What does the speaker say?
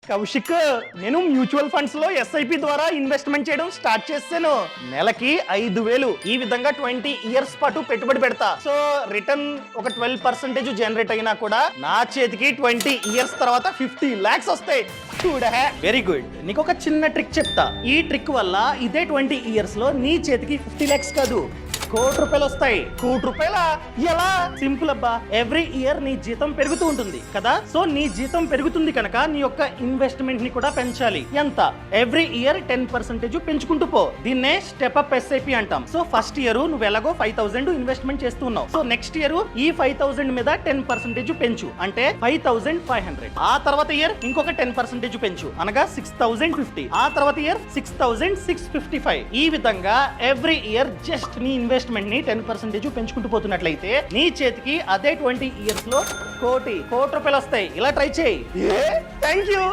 కౌశిక్, నేను mutual funds లో SIP ద్వారా ఇన్వెస్ట్మెంట్ చేయడం స్టార్ట్ చేశాను. నెలకి 5,000 ఈ విధంగా 20 ఇయర్స్ పాటు పెట్టుబడి పెడతా. సో రిటర్న్ ఒక 12% జనరేట్ అయినా కూడా నా చేతికి 20 ఇయర్స్ తర్వాత 50 lakhs వస్తాయి. చూడహే, వెరీ గుడ్. నీకు ఒక చిన్న ట్రిక్ చెప్తా. ఈ ట్రిక్ వల్ల ఇదే 20 ఇయర్స్ లో నీ చేతికి 50 lakhs కాదు, ₹1,00,00,000 వస్తాయి. ₹1,00,00,000 ఎలా? సింపుల్ అబ్బా. ఎవ్రీ ఇయర్ నీ జీతం పెరుగుతూ ఉంటుంది కదా. సో నీ జీతం పెరుగుతుంది కనుక నీ యొక్క ఇన్వెస్ట్మెంట్ ని కూడా పెంచాలి. ఎంత? ఎవ్రీ ఇయర్ 10% పెంచుకుంటూ పో. దీన్నే స్టెప్ అప్ ఎస్ఐపి అంటాం. సో ఫస్ట్ ఇయర్ నువ్వు ఎలాగో 5,000 ఇన్వెస్ట్మెంట్ చేస్తున్నావు. సో నెక్స్ట్ ఇయర్ ఈ 5,000 మీద 10% పెంచు, అంటే 5,500. ఆ తర్వాత ఇయర్ ఇంకొక 10% పెంచు, అనగా 6,050. ఆ తర్వాత ఇయర్ 6,655. ఈ విధంగా ఎవ్రీ ఇయర్ జస్ట్ నీ ఇన్వెస్ట్మెంట్ ని 10% పెంచుకుంటూ పోతున్నట్లయితే నీ చేతికి అదే 20 ఇయర్స్ లో ₹1,00,00,000 వస్తాయి. ఇలా ట్రై చేయి. Thank you.